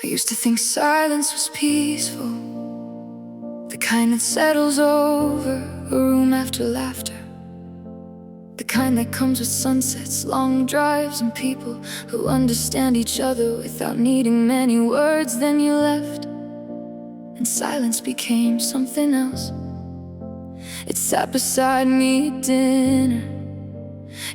I used to think silence was peaceful, the kind that settles over a room after laughter, the kind that comes with sunsets, long drives, and people who understand each other without needing many words. Then you left, and silence became something else. It sat beside me at dinner,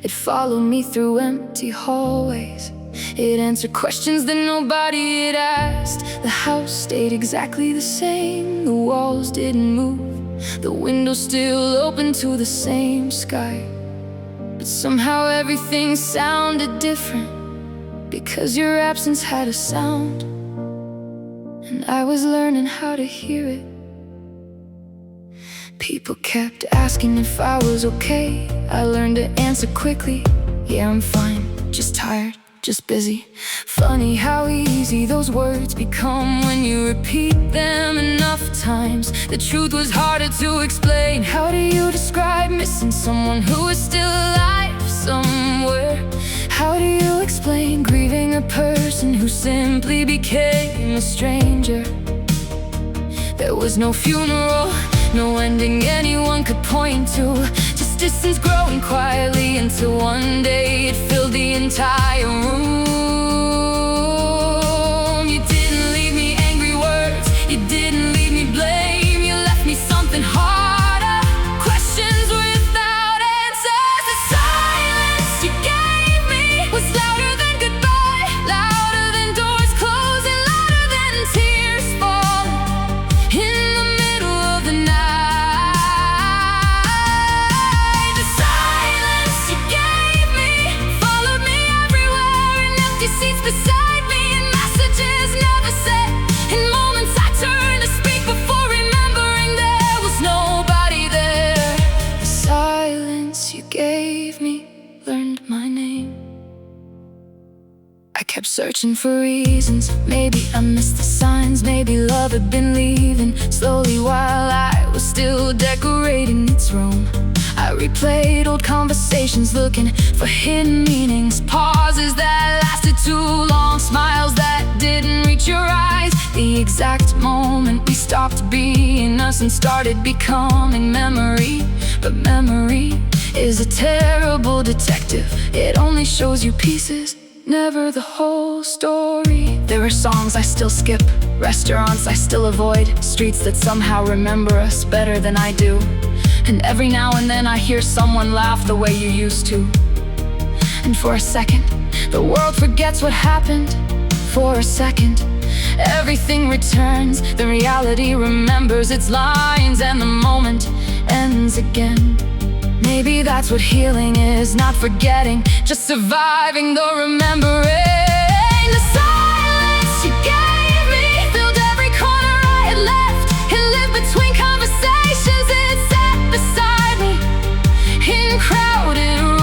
it followed me through empty hallways, it answered questions that nobody had asked. The house stayed exactly the same, the walls didn't move, the window still open to the same sky. But somehow everything sounded different, because your absence had a sound, and I was learning how to hear it. People kept asking if I was okay. I learned to answer quickly, yeah, I'm fine, just tired, just busy. Funny how easy those words become when you repeat them enough times. The truth was harder to explain. How do you describe missing someone who is still alive somewhere? How do you explain grieving a person who simply became a stranger? There was no funeral, no ending anyone could point to, just distance growing quietly until one day it filled the entire room. You didn't leave me angry words, you didn't leave me blame, you left me something harder, questions without answers. The silence you gave me was louder than goodbye, louder than doors closing, louder than tears falling in the middle of the night. Seats beside me and messages never said. In moments I turned to speak before remembering there was nobody there. The silence you gave me learned my name. I kept searching for reasons. Maybe I missed the signs, maybe love had been leaving slowly while I was still decorating its room. I replayed old conversations looking for hidden meanings, pauses that lasted too long, smiles that didn't reach your eyes. The exact moment we stopped being us and started becoming memory. But memory is a terrible detective, it only shows you pieces, never the whole story. There are songs I still skip, restaurants I still avoid, streets that somehow remember us better than I do. And every now and then I hear someone laugh the way you used to. And for a second, the world forgets what happened. For a second, everything returns. The reality remembers its lines, and the moment ends again. Maybe that's what healing is, not forgetting, just surviving the remembering. The silence you gave me filled every corner I had left. It lived between conversations, it sat beside me in crowded rooms.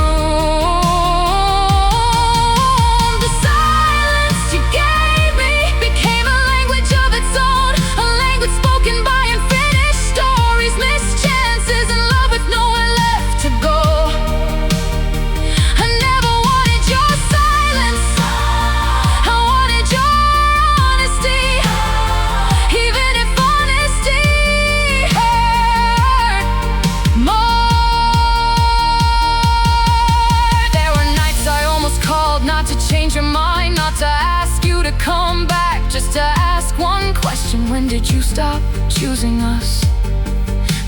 The silence you gave me became a language of its own, a language spoken by unfinished stories, missed chances, and love with nowhere left to go. I never wanted your silence, I wanted your honesty, even if honesty hurt more. There were nights I almost called, not to change your mind, not to ask you to come back, just to ask one question: when did you stop choosing us?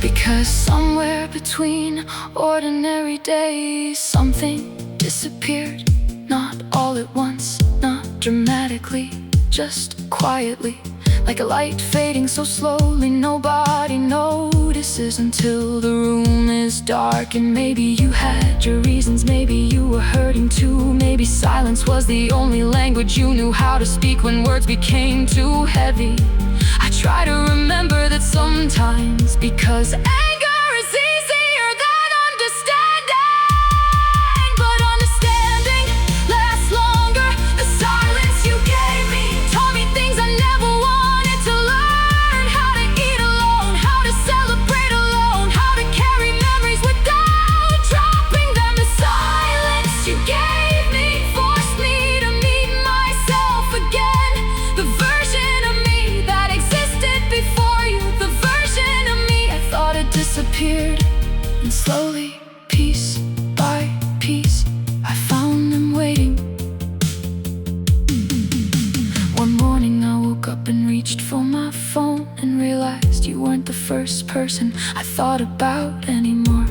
Because somewhere between ordinary days, something disappeared. Not all at once, not dramatically, just quietly, like a light fading so slowly nobody notices until the room is dark. And maybe you had your reasons, maybe you were hurting too, maybe silence was the only language you knew how to speak when words became too heavy. I try to remember that sometimes, because anger is easier than understanding, but understanding lasts longer. The silence you gave me taught me things I never wanted to learn: how to eat alone, how to celebrate alone, how to carry memories without dropping them. The silence you gave me forced me to meet myself again, the version first person I thought about anymore.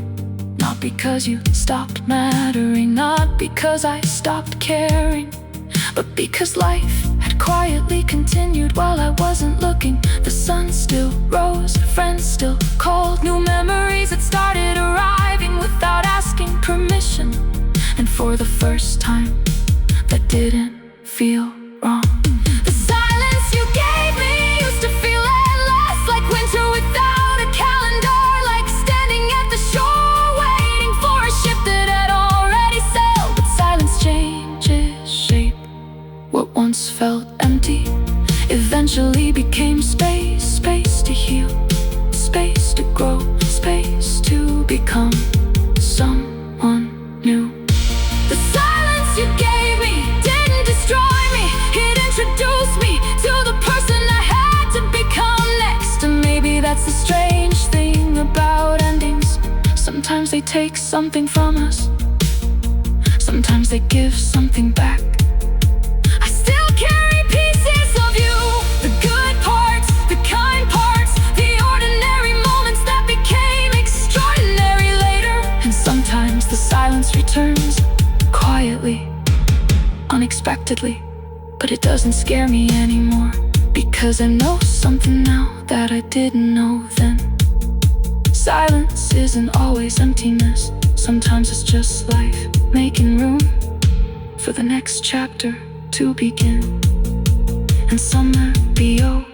Not because you stopped mattering, not because I stopped caring, but because life had quietly continued while I wasn't looking. The sun still rose, friends still called, new memories had started arriving without asking permission. And for the first time, that didn't feel wrong. The silence you gave me used to feel endless, like winter without a calendar, like standing at the shore waiting for a ship that had already sailed. But silence changes shape. What once felt empty eventually became space, space to heal, space to grow, space to become someone new. The silence you gave me didn't destroy me, it introduced me to the person I had to become next. And maybe that's the strange thing about endings. Sometimes they take something from us, sometimes they give something back. I still carry pieces of you, the good parts, the kind parts, the ordinary moments that became extraordinary later. And sometimes the silence returns quietly, unexpectedly, but it doesn't scare me anymore, because I know something now that I didn't know then. Silence isn't always emptiness, sometimes it's just life making room for the next chapter to begin. And somewhere beyond